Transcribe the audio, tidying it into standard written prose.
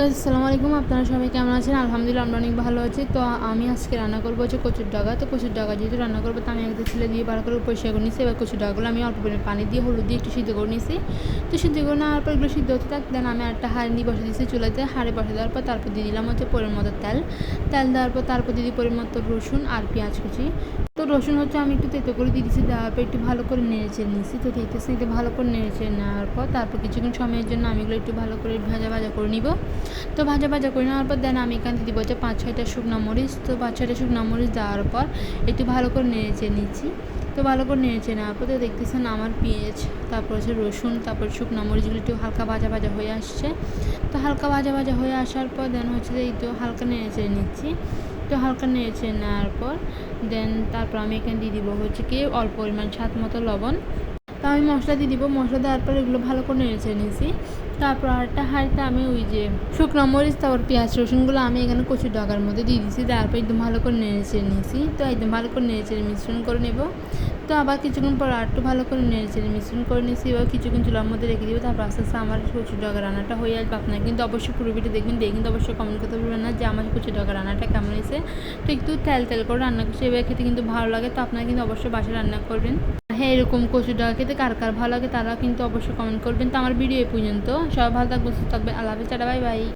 আসসালামু আলাইকুম। আপনারা সবাই কেমন আছেন? আলহামদুলিল্লাহ আমরা অনেক ভালো আছি। তো আমি আজকে রান্না করবো হচ্ছে কচুর ডাগা। তো কচুর ডাগা যেহেতু রান্না করবো, তো আমি একটা ছেলে দিয়ে ভালো করে পরিষ্কার করে নিচ্ছি। এবার কচুর ডাগাগুলো আমি অল্প পরিমাণে পানি দিয়ে হলুদ দিয়ে একটু সিদ্ধ করে নিয়েছি। তো সিদ্ধ করে নেওয়ার পর এগুলো সিদ্ধ হতে থাক, দেন আমি একটা হাঁড়ি বসে দিয়েছি চুলাতে। হাঁড়ি বসে দেওয়ার পর তারপর দিয়ে দিলাম হচ্ছে পরিমাণ মতো তেল দেওয়ার পর তারপর দিয়ে দিই পরিমাণ মতো রসুন আর পেঁয়াজ কুচি। তো রসুন হচ্ছে আমি একটু তেতো করে দিয়ে দিচ্ছি, দেওয়ার পর একটু ভালো করে নেড়েচেড়ে নিয়েছি। তো দেখতেছি একটু ভালো করে নেড়েচেড়ে নেওয়ার পর তারপর কিছুক্ষণ সময়ের জন্য আমি এগুলো একটু ভালো করে ভাজা করে নিব। তো ভাজা করে নেওয়ার পর দেন আমি এখান থেকে দিব হচ্ছে 5-6টা শুকনো মরিচ। তো 5-6টা শুকনো মরিচ দেওয়ার পর একটু ভালো করে নেড়েচেড়ে নিচ্ছি। তো ভালো করে নেড়েচেড়ে নেওয়ার পর তো দেখতেছেন আমার পেঁয়াজ, তারপর হচ্ছে রসুন, তারপর শুকনো মরিচগুলো একটু হালকা ভাজা হয়ে আসছে। তো হালকা ভাজা হয়ে আসার পর দেন হচ্ছে যে এই তো হালকা নেড়েচেড়ে নিচ্ছি। তো হালকা নেড়েচেড়ে নেওয়ার পর দেন তারপর আমি এখানে দিয়ে দিব হচ্ছে কি অল্প পরিমাণ স্বাদ মতো লবণ। তো আমি মশলা দিয়ে দিব, মশলা দেওয়ার পর এগুলো ভালো করে নেড়েচেড়ে নিয়েছি। তারপর আরেকটা হাঁড়িতে আমি ওই যে শুকনো মরিচ তারপর পেঁয়াজ রসুনগুলো আমি এখানে কচুর ডাগার মধ্যে দিয়ে দিয়েছি। তারপর একদম ভালো করে নেড়েচেড়ে নিয়েছি। তো একদম ভালো করে নেড়েচেড়ে মিশ্রণ করে নেব। তো আবার কিছুক্ষণ পর আর একটু ভালো করে নেড়েচেড়ে মিশ্রণ করে নিয়েছি। এবার কিছুক্ষণ চুলার মধ্যে রেখে দিব। তারপর আস্তে আস্তে আমার কচুর ডাগা রান্নাটা হয়ে আসবে। আপনারা কিন্তু অবশ্যই পুরো ভিডিও দেখবেন, দেখে কিন্তু অবশ্যই কমেন্ট করতে পারবেন না যে আমার কচুর ডাগা রান্নাটা কেমন হয়েছে। তো একটু তেল করে রান্না করছি, এবার খেতে কিন্তু ভালো লাগে। তো আপনারা কিন্তু অবশ্যই বাসায় রান্না করবেন। হ্যাঁ, এরকম কচুর ডাগা খেতে কার ভালো লাগে তারা কিন্তু অবশ্যই কমেন্ট করবেন। তো আমার ভিডিও এই পর্যন্ত। সবাই ভালো থাকবে, সুস্থ থাকবে। আল্লাহ হাফেজ, টাটা, বাই বাই।